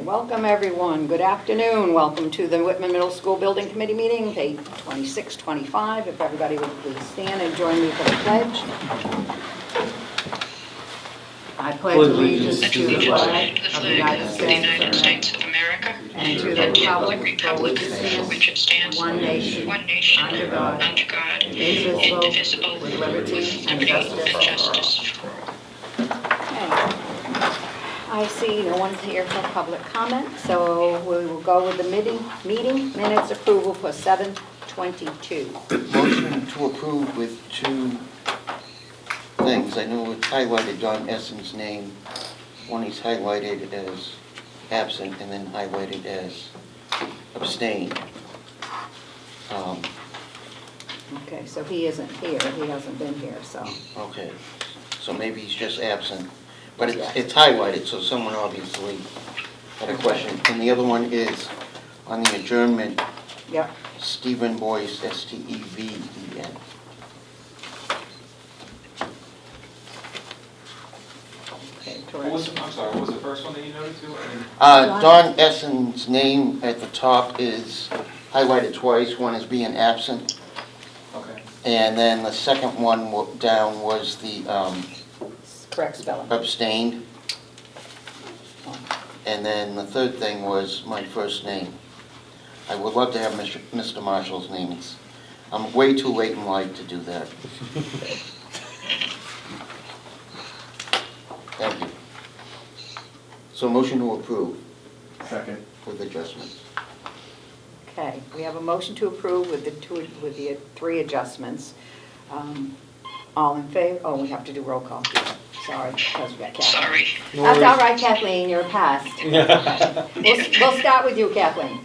welcome everyone. Good afternoon. Welcome to the Whitman Middle School Building Committee meeting, page 2625. If everybody would please stand and join me for the pledge. I pledge allegiance to the flag of the United States of America and to the republic for which it stands, one nation, under God, indivisible, with liberty and justice for all. I see no one's here for public comment, so we will go with the meeting minutes approval for 7/22. Motion to approve with two things. I know it's highlighted John Essen's name. One is highlighted as absent and then highlighted as abstained. Okay, so he isn't here. He hasn't been here, so. Okay, so maybe he's just absent. But it's highlighted, so someone obviously had a question. And the other one is on the adjournment. Yep. Stephen Boyce, S-T-E-V-E-N. Okay, I'm correct. sorry, what was the first one that you noted too? Don Essen's name at the top is highlighted twice. One is being absent. Okay. And then the second one down was the Correct spelling. abstained. And then the third thing was my first name. I would love to have Mr. Marshall's name. I'm way too late in life to do that. Thank you. So motion to approve. Second. With adjustments. Okay, we have a motion to approve with the three adjustments. All in favor? Oh, we have to do roll call. Sorry, because we got Kathleen. Sorry. That's all right, Kathleen, you're past. We'll start with you, Kathleen.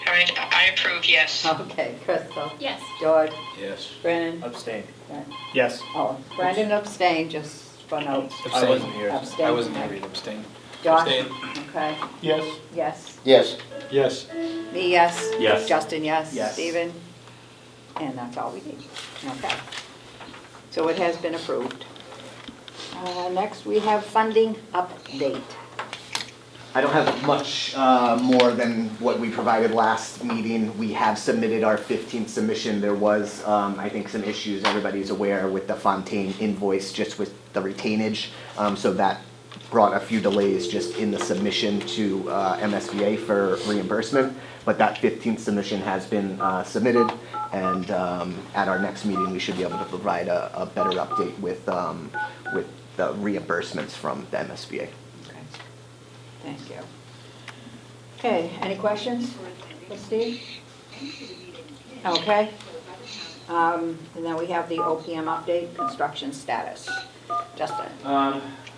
All right, I approve, yes. Okay, Crystal. Yes. George. Yes. Brennan. Abstain. Right. Yes. Oh, Brendan abstained, just for notes. I wasn't here. Abstain. I wasn't here, abstain. Josh? Abstain. Okay, Yes. yes. Yes. Yes. Me, yes. Yes. Justin, yes. Yes. Stephen? And that's all we need. Okay. So it has been approved. Next, we have funding update. I don't have much more than what we provided last meeting. We have submitted our 15th submission. There was, I think, some issues everybody's aware with the Fontaine invoice, just with the retainage. So that brought a few delays just in the submission to MSBA for reimbursement. But that 15th submission has been submitted, and at our next meeting, we should be able to provide a better update with the reimbursements from the MSBA. Okay. Thank you. Okay, any questions for Steve? Okay. And then we have the OPM update, construction status. Justin?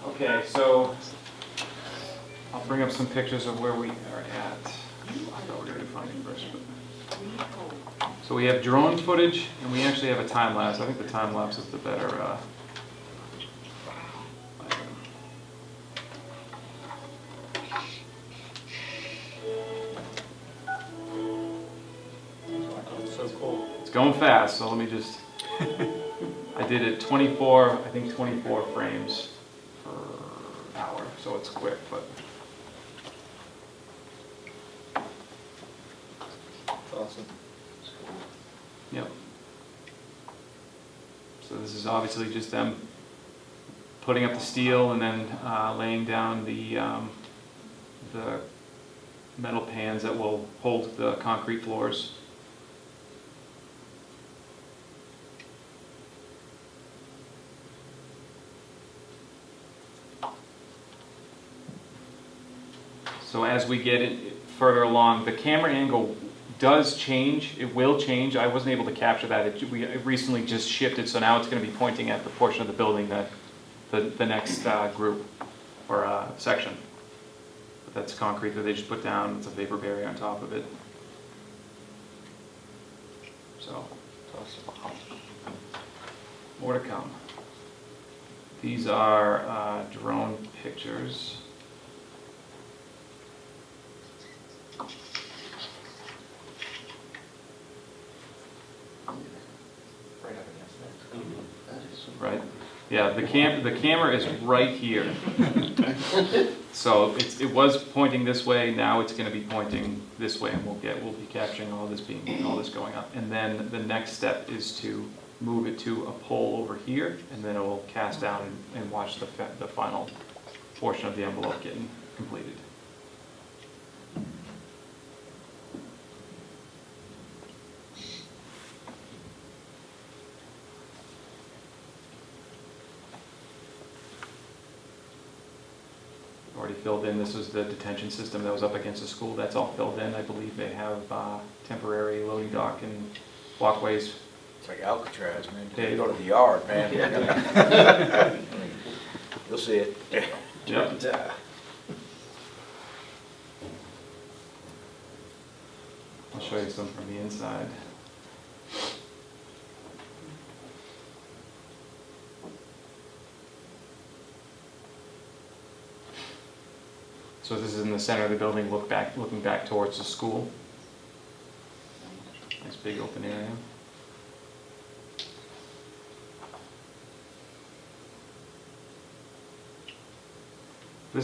Okay, so I'll bring up some pictures of where we are at. I thought we were going to do funding first. But. So we have drone footage, and we actually have a time lapse. I think the time lapse is the better. So cool. It's going fast, so let me just. I did it 24 frames per hour, so it's quick, but. That's awesome. Yep. So this is obviously just them putting up the steel and then laying down the metal pans that will hold the concrete floors. So as we get it further along, the camera angle does change. It will change. I wasn't able to capture that. It recently just shifted, so now it's going to be pointing at the portion of the building that the next group or section. But that's concrete that they just put down. It's a vapor barrier on top of it. So, more to come. These are drone pictures. Right up against that. Right. Yeah, the camera is right here. So it was pointing this way, now it's gonna be pointing this way, and we'll be capturing all this going up. And then the next step is to move it to a pole over here, and then it will cast down and watch the final portion of the envelope getting completed. Already filled in. This was the detention system that was up against the school. That's all filled in. I believe they have temporary loading dock and walkways. It's like Alcatraz, man. Yeah. You go to the yard, man. You'll see it. Yep. I'll show you some from the inside. So this is in the center of the building, looking back towards the school. Nice big open area. I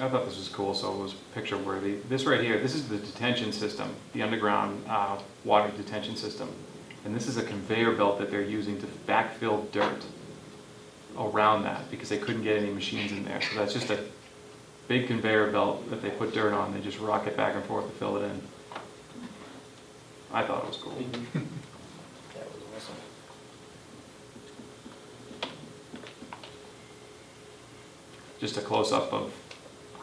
thought this was cool, so it was picture worthy. This right here, this is the detention system, the underground water detention system. And this is a conveyor belt that they're using to backfill dirt around that because they couldn't get any machines in there. So that's just a big conveyor belt that they put dirt on. They just rock it back and forth to fill it in. I thought it was cool. That was awesome. Just a close-up of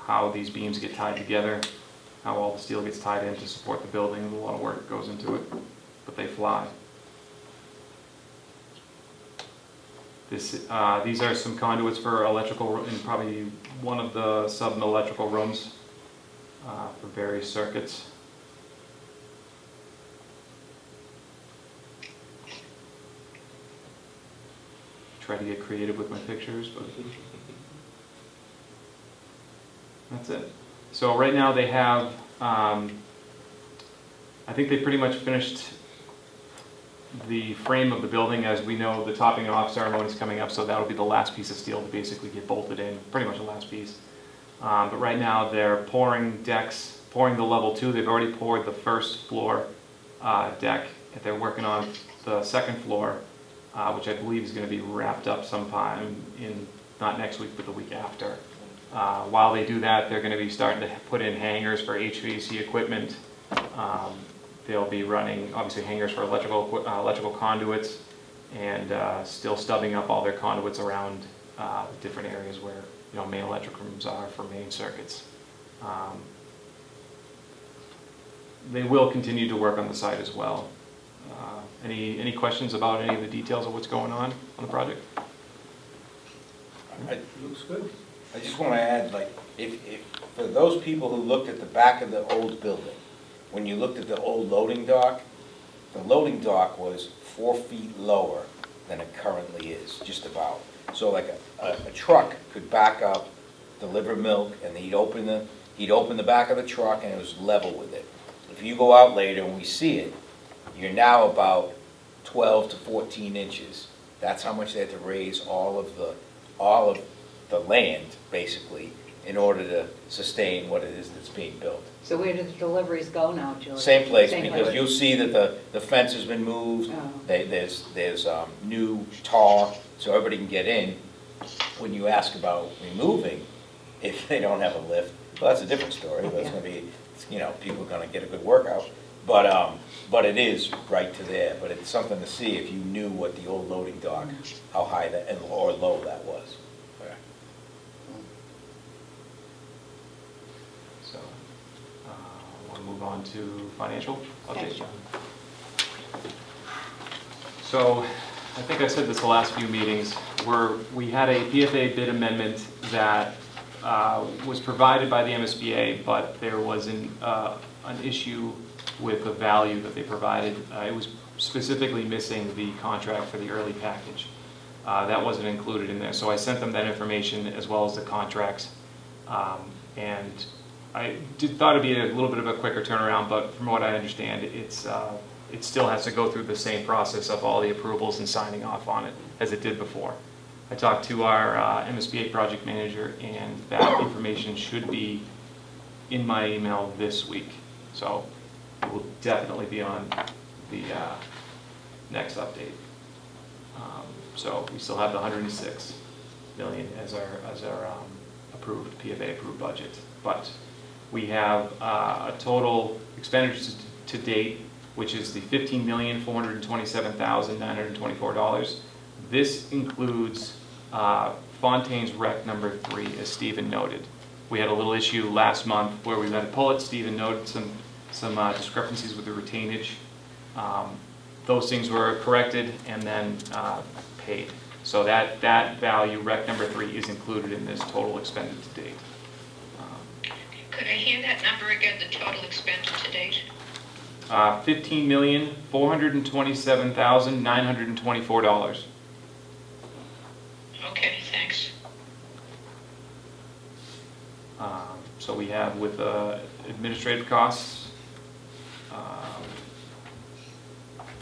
how these beams get tied together, how all the steel gets tied in to support the building. A lot of work goes into it, but they fly. These are some conduits for electrical, in probably one of the sub-electrical rooms for various circuits. Try to get creative with my pictures, but that's it. So right now they have, I think they pretty much finished the frame of the building. As we know, the topping off ceremony is coming up, so that'll be the last piece of steel to basically get bolted in, pretty much the last piece. But right now they're pouring decks, pouring the level 2. They've already poured the first floor deck. They're working on the second floor, which I believe is going to be wrapped up sometime in, not next week, but the week after. While they do that, they're going to be starting to put in hangars for HVAC equipment. They'll be running, obviously, hangars for electrical conduits, and still stubbing up all their conduits around different areas where, main electric rooms are for main circuits. They will continue to work on the site as well. Any questions about any of the details of what's going on the project? Looks good. I just want to add, like, if for those people who looked at the back of the old building, when you looked at the old loading dock, the loading dock was 4 feet lower than it currently is, just about. So like a truck could back up, deliver milk, and he'd open the back of the truck, and it was level with it. If you go out later and we see it, you're now about 12 to 14 inches. That's how much they had to raise all of the land, basically, in order to sustain what it is that's being built. So where do the deliveries go now, Julie? Same place, Same because place. you'll see that the fence has been moved, Oh. there's new tar, so everybody can get in. When you ask about removing, if they don't have a lift, well, that's a different story, but it's Yeah. gonna be, people are gonna get a good workout. But it is right to there, but it's something to see if you knew what the old loading dock, how high that, or low that was. So, want to move on to financial update? Thanks. So, I think I said this the last few meetings, we had a PFA bid amendment that was provided by the MSBA, but there was an issue with the value that they provided. It was specifically missing the contract for the early package. That wasn't included in there, so I sent them that information as well as the contracts. And I thought it'd be a little bit of a quicker turnaround, but from what I understand, it still has to go through the same process of all the approvals and signing off on it as it did before. I talked to our MSBA project manager, and that information should be in my email this week. So it will definitely be on the next update. So we still have the 106 million as our approved, PFA approved budget. But we have a total expenditures to date, which is the $15,427,924. This includes Fontaine's Rec number 3, as Stephen noted. We had a little issue last month where we had to pull it. Stephen noted some discrepancies with the retainage. Those things were corrected and then paid. So that value, Rec number 3, is included in this total expended to date. Could I hear that number again, the total expended to date? $15,427,924. Okay, thanks. So we have with administrative costs,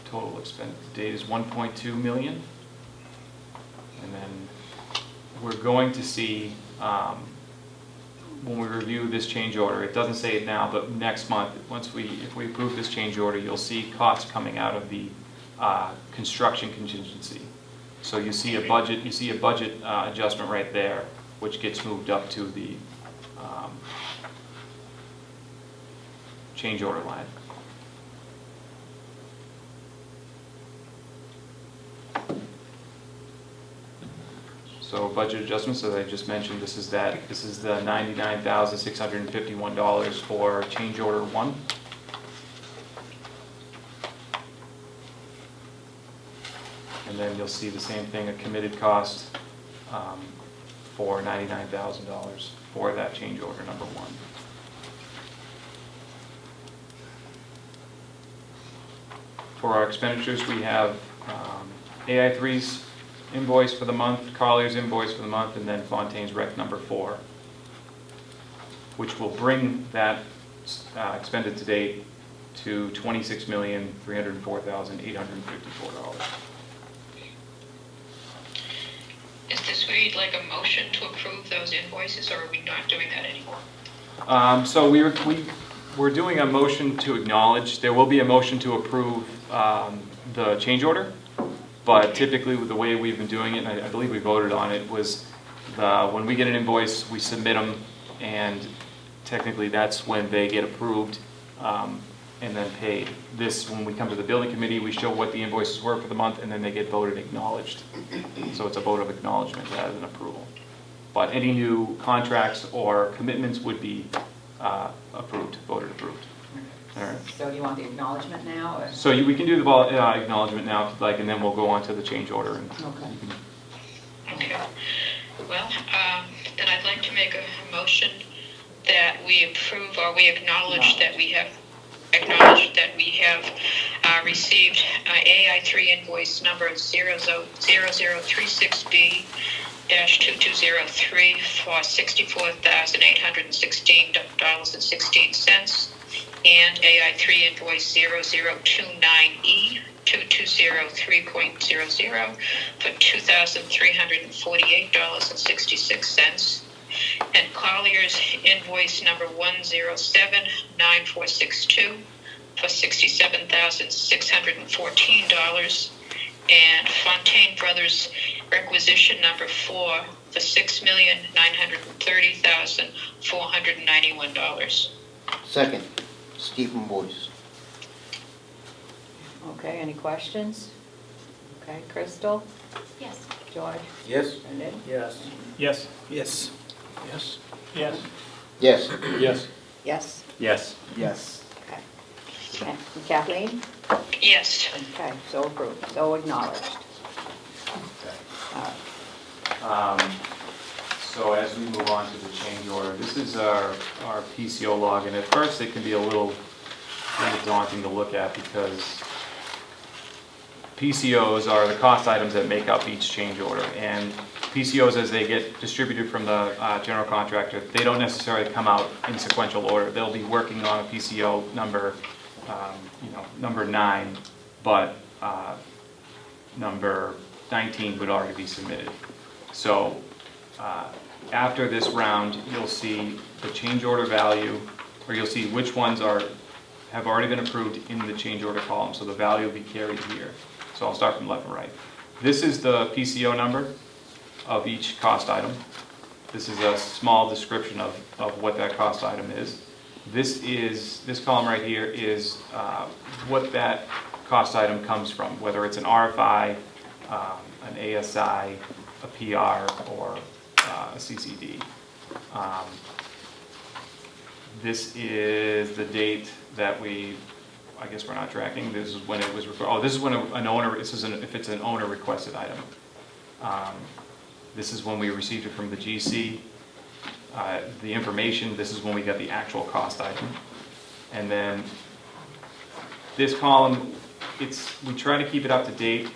total expended to date is 1.2 million. And then we're going to see, when we review this change order, it doesn't say it now, but next month, if we approve this change order, you'll see costs coming out of the construction contingency. So you see a budget adjustment right there, which gets moved up to the change order line. So budget adjustments, as I just mentioned, this is the $99,651 for change order 1. And then you'll see the same thing, a committed cost for $99,000 for that change order number 1. For our expenditures, we have AI3's invoice for the month, Collier's invoice for the month, and then Fontaine's Rec number 4, which will bring that expended to date to $26,304,854. Is this where you'd like a motion to approve those invoices, or are we not doing that anymore? So we're doing a motion to acknowledge. There will be a motion to approve the change order, but typically with the way we've been doing it, and I believe we voted on it, was when we get an invoice, we submit them, and technically that's when they get approved and then paid. This, when we come to the building committee, we show what the invoices were for the month, and then they get voted and acknowledged. So it's a vote of acknowledgement rather than approval. But any new contracts or commitments would be voted approved. All right. So do you want the acknowledgement now, or? So we can do the acknowledgement now if you'd like, and then we'll go on to the change order. And Okay. Okay. Well, then I'd like to make a motion that we approve, or we acknowledge that we have received AI3 invoice number 0036B-2203 for $64,816.16, and AI3 invoice 0029E-2203.00 for $2,348.66. And Collier's invoice number 1079462 for $67,614, and Fontaine Brothers requisition number 4 for $6,930,491. Second, Stephen Boyce. Okay, any questions? Okay, Crystal? Yes. George? Yes? Brendan? Yes. yes. Yes. Yes. Yes. Yes. Yes. Yes? Yes. Yes. Okay. And Kathleen? Yes. Okay, so approved, so acknowledged. All right. So as we move on to the change order, this is our PCO log, and at first it can be a little daunting to look at because PCOs are the cost items that make up each change order, and PCOs, as they get distributed from the general contractor, they don't necessarily come out in sequential order. They'll be working on a PCO number, number 9, but number 19 would already be submitted. So after this round, you'll see the change order value, or you'll see which ones have already been approved in the change order column, so the value will be carried here. So I'll start from left and right. This is the PCO number of each cost item. This is a small description of what that cost item is. This column right here is what that cost item comes from, whether it's an RFI, an ASI, a PR, or a CCD. This is the date that I guess we're not tracking. This is when it was, this is when an owner, if it's an owner requested item. This is when we received it from the GC. The information, this is when we got the actual cost item. And then this column, we try to keep it up to date.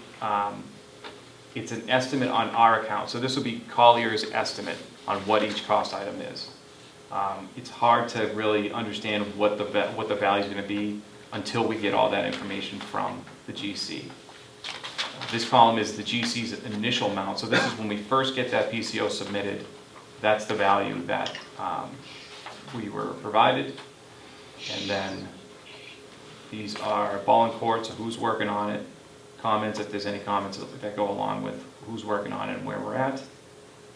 It's an estimate on our account. So this will be Collier's estimate on what each cost item is. It's hard to really understand what the value is going to be until we get all that information from the GC. This column is the GC's initial amount. So this is when we first get that PCO submitted. That's the value that we were provided. And then these are ball and court, so who's working on it, comments, if there's any comments that go along with who's working on it and where we're at,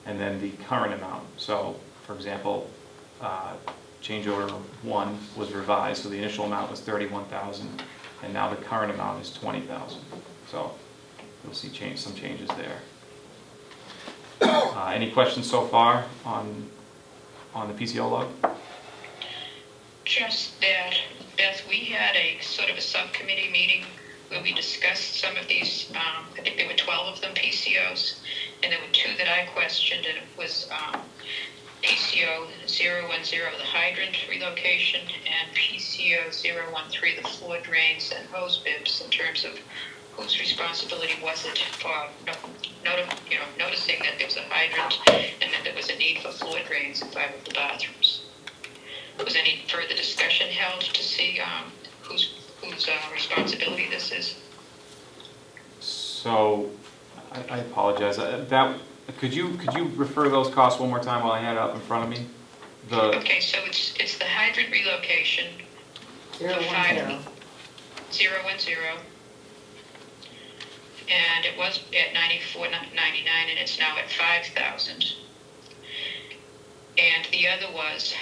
and then the current amount. So, for example, change order 1 was revised, so the initial amount was $31,000, and now the current amount is $20,000. So you'll see some changes there. Any questions so far on the PCO log? Just that, Beth, we had a sort of a subcommittee meeting where we discussed some of these, I think there were 12 of them PCOs, and there were 2 that I questioned, and it was PCO 010, the hydrant relocation, and PCO 013, the floor drains and hose bibs, in terms of whose responsibility was it for noticing that there was a hydrant and that there was a need for floor drains in 5 of the bathrooms. Was any further discussion held to see whose responsibility this is? So, I apologize. Could you refer those costs one more time while I had it up in front of me? Okay, so it's the hydrant relocation. 010. 010. And it was at $94.99, and it's now at $5,000. And the other was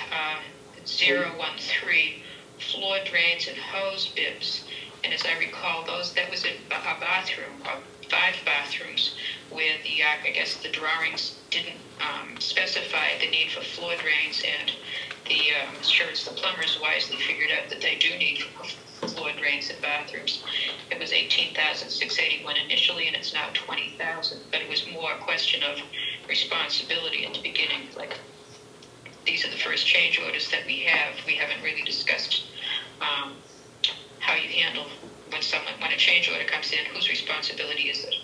013, floor drains and hose bibs. And as I recall, that was a bathroom, 5 bathrooms, where I guess the drawings didn't specify the need for floor drains, and I'm sure it's the plumbers wisely figured out that they do need floor drains in bathrooms. It was $18,681 initially, and it's now $20,000. But it was more a question of responsibility at the beginning. Like, these are the first change orders that we have. We haven't really discussed how you handle when a change order comes in. Whose responsibility is it?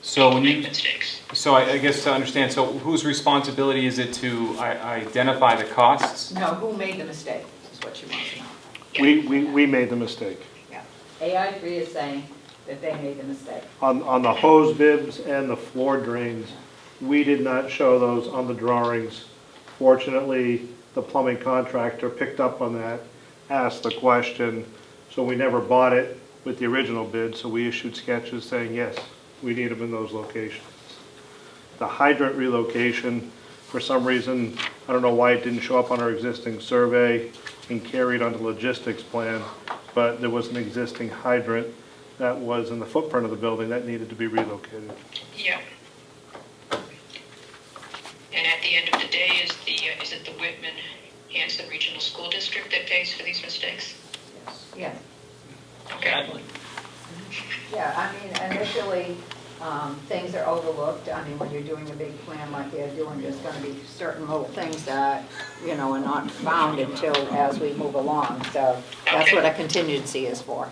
So when you make mistakes. So I guess to understand, so whose responsibility is it to identify the costs? No, who made the mistake, is what you want to know. We made the mistake. Yeah. AI3 is saying that they made the mistake. On the hose bibs and the floor drains, we did not show those on the drawings. Fortunately, the plumbing contractor picked up on that, asked the question, so we never bought it with the original bid, so we issued sketches saying, yes, we need them in those locations. The hydrant relocation, for some reason, I don't know why it didn't show up on our existing survey and carried on the logistics plan, but there was an existing hydrant that was in the footprint of the building that needed to be relocated. Yeah. And at the end of the day, is it the Whitman-Hanson Regional School District that pays for these mistakes? Yes. Okay. Yeah, I mean, initially, things are overlooked. I mean, when you're doing a big plan like they're doing, there's going to be certain little things that, are not found until as we move along. So that's what a contingency is for.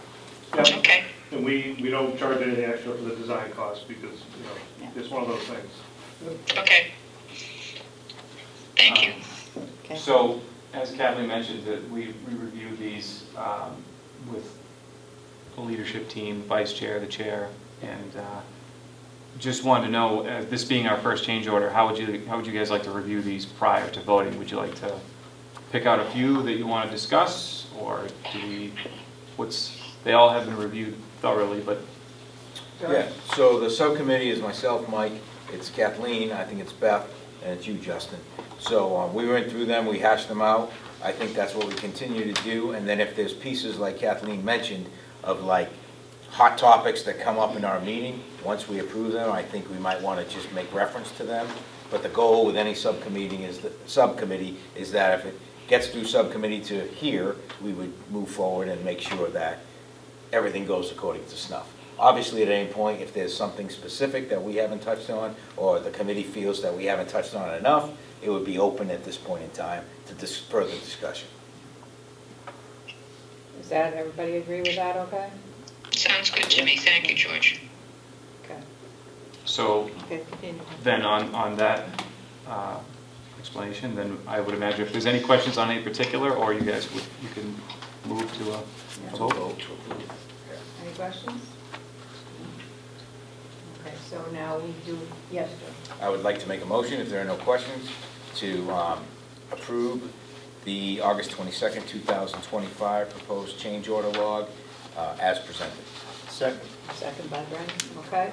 Okay. And we don't charge anything extra for the design costs because, it's one of those things. Okay. Thank you. Okay. So, as Kathleen mentioned, that we review these with the leadership team, vice chair, the chair, and just wanted to know, this being our first change order, how would you guys like to review these prior to voting? Would you like to pick out a few that you want to discuss, or they all have been reviewed thoroughly, but Yeah, so the subcommittee is myself, Mike, it's Kathleen, I think it's Beth, and it's you, Justin. So we went through them, we hashed them out. I think that's what we continue to do. And then if there's pieces like Kathleen mentioned of like hot topics that come up in our meeting, once we approve them, I think we might want to just make reference to them. But the goal with any subcommittee is that if it gets through subcommittee to here, we would move forward and make sure that everything goes according to snuff. Obviously, at any point, if there's something specific that we haven't touched on, or the committee feels that we haven't touched on enough, it would be open at this point in time to further discussion. Does that, everybody agree with that, okay? Sounds good to me, thank you, George. Okay. so Okay, continue. then on that explanation, then I would imagine if there's any questions on any particular, or you can move to a vote. Any questions? Okay, so now we do, yes, Joe. I would like to make a motion, if there are no questions, to approve the August 22nd, 2025 proposed change order log as presented. Second. Second by Brendan, okay?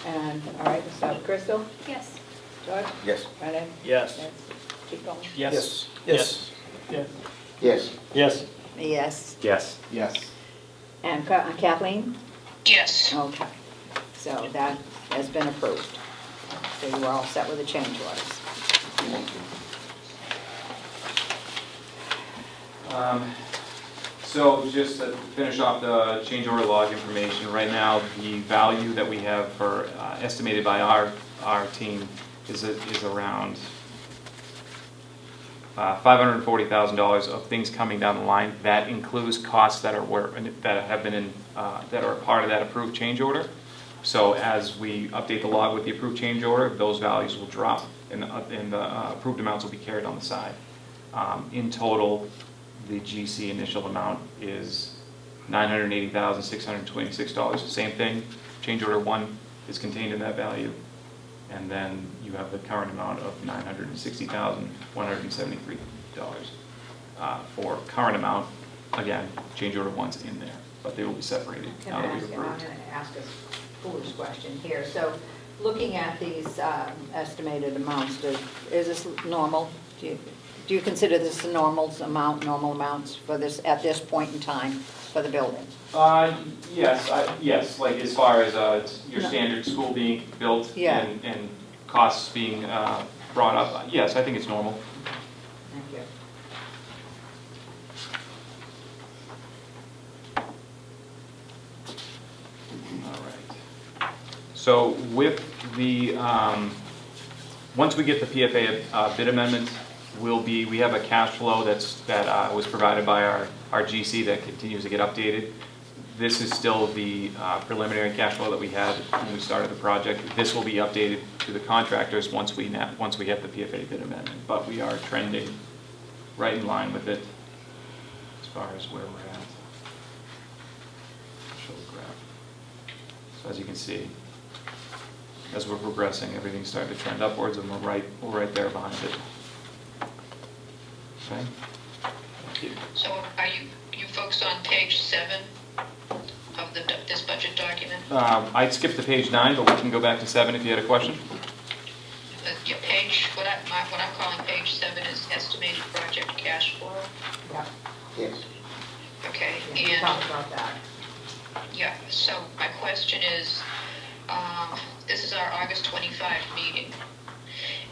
And, all right, let's start with Crystal. Yes. George? Yes. Brendan? Yes. Keep going. Yes. Yes. Yes. Yes. Yes. Yes. Yes. Yes. And Kathleen? Yes. Okay. So that has been approved. So you are all set with the change orders. Thank you. So just to finish off the change order log information, right now, the value that we have for, estimated by our team is around $540,000 of things coming down the line. That includes costs that have been in, that are part of that approved change order. So as we update the log with the approved change order, those values will drop and the approved amounts will be carried on the side. In total, the GC initial amount is $980,626. Same thing, change order 1 is contained in that value. And then you have the current amount of $960,173 for current amount. Again, change order 1's in there, but they will be separated Can now I that we've ask, and I'm approved. going to ask a foolish question here. So looking at these estimated amounts, is this normal? Do you consider this a normal amounts for this, at this point in time, for the building? Yes, like as far as your No. standard school being built Yeah. and costs being brought up, yes, I think it's normal. Thank you. All right. So with the, once we get the PFA bid amendment, we have a cash flow that was provided by our GC that continues to get updated. This is still the preliminary cash flow that we had when we started the project. This will be updated to the contractors once we get the PFA bid amendment, but we are trending right in line with it as far as where we're at. Show the graph. So as you can see, as we're progressing, everything's starting to trend upwards, and we're right there behind it. Okay. Thank you. So are you folks on page 7 of this budget document? I skipped to page 9, but we can go back to 7 if you had a question. Your page, what I'm calling page 7 is estimated project cash flow. Yeah, Yes. Okay, we and, talked about that. yeah, so my question is, this is our August 25 meeting,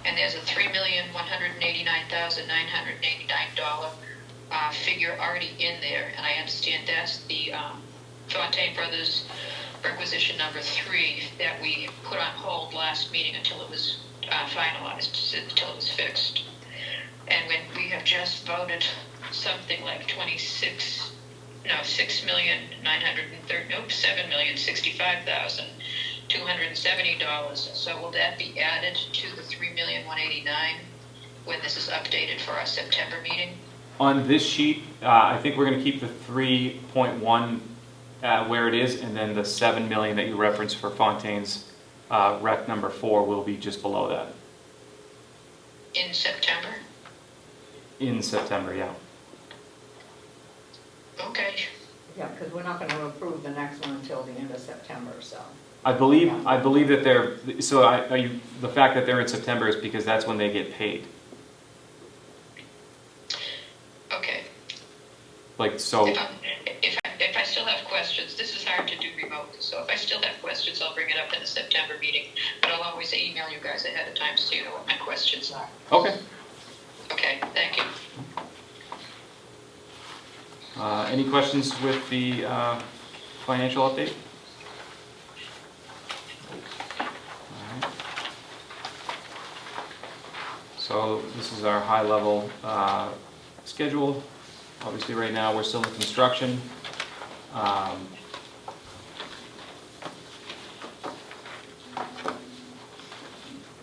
and there's a $3,189,989 figure already in there, and I understand that's the Fontaine Brothers requisition number 3 that we put on hold last meeting until it was finalized, until it was fixed. And when we have just voted something like $7,065,270. So will that be added to the $3,189,000 when this is updated for our September meeting? On this sheet, I think we're going to keep the 3.1 where it is, and then the 7 million that you referenced for Fontaine's rec number 4 will be just below that. In September? In September, yeah. Okay. Yeah, because we're not gonna approve the next one until the end of September, so. I believe that the fact that they're in September is because that's when they get paid. Okay. Like, so, If I still have questions, this is hard to do remotely, so if I still have questions, I'll bring it up in the September meeting. But I'll always email you guys ahead of time so you know what my questions are. okay. Okay, thank you. Any questions with the financial update? Alright. So this is our high-level schedule. Obviously, right now, we're still in construction.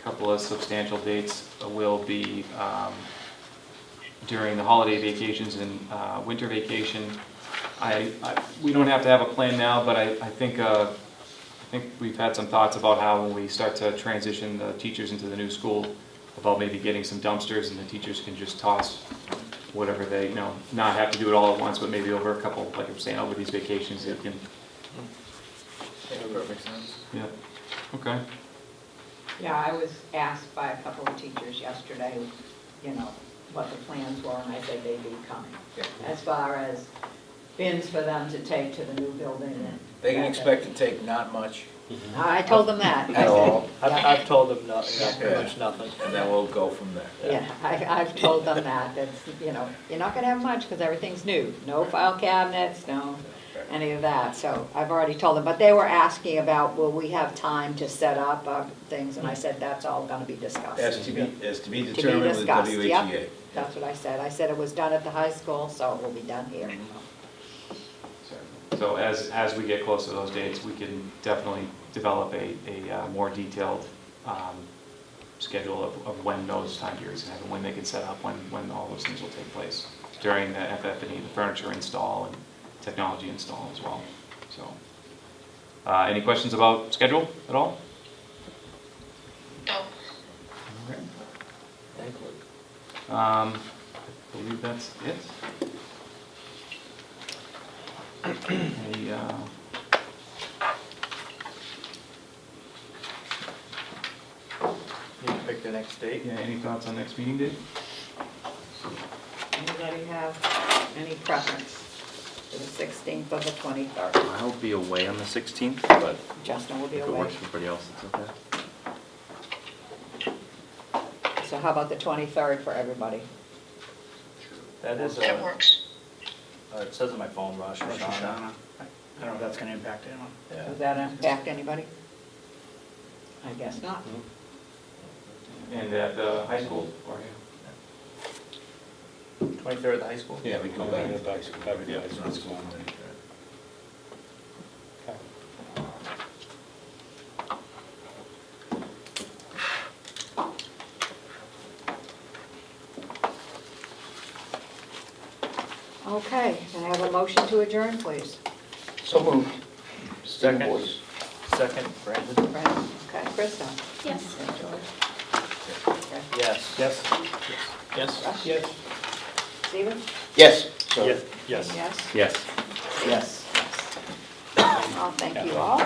Couple of substantial dates will be during the holiday vacations and winter vacation. We don't have to have a plan now, but I think we've had some thoughts about how when we start to transition the teachers into the new school, about maybe getting some dumpsters and the teachers can just toss whatever they, not have to do it all at once, but maybe over a couple, like I'm saying, over these vacations, they can. Makes perfect sense. Yeah, okay. Yeah, I was asked by a couple of teachers yesterday, what the plans were, and I said they'd be coming. Yeah. As far as bins for them to take to the new building. And They can expect to take not much, I told them that. At all. I've told them nothing, Yeah. pretty much nothing. and then we'll go from there. Yeah, I've told them that, you're not gonna have much because everything's new. No file cabinets, no any of that, so I've already told them. But they were asking about, will we have time to set up things, and I said, that's all gonna be discussed. As to be To be determined with discussed, WHEA. yep. That's what I said. I said it was done at the high school, so it will be done here. So as we get closer to those dates, we can definitely develop a more detailed schedule of when those time periods happen, when they can set up, when all those things will take place during the FF&E, the furniture install and technology install as well. So, any questions about schedule at all? No. Okay. Thank you. I believe that's it. Any, You can pick the next date. yeah, any thoughts on next meeting date? Anybody have any preference for the 16th or the 23rd? I'll be away on the 16th, but Justin will be if it away. works for everybody else, it's okay. So how about the 23rd for everybody? That is, That works. it says on my phone, Rosh Rosh Hashanah. Hashanah. I don't know if that's gonna impact anyone. Yeah. Does that impact anybody? I guess not. And at the high school, or? 23rd at the high school? Yeah, we go back. Okay, can I have a motion to adjourn, please? So moved. Second. Voice. Second, Brandon? Brandon? Okay, Krista? Yes. Okay, George? Okay. Yes. Yes. Yes. Russ? Yes. Stephen? Yes. So- Yes. Yes? Yes. Yes. Well, thank you all.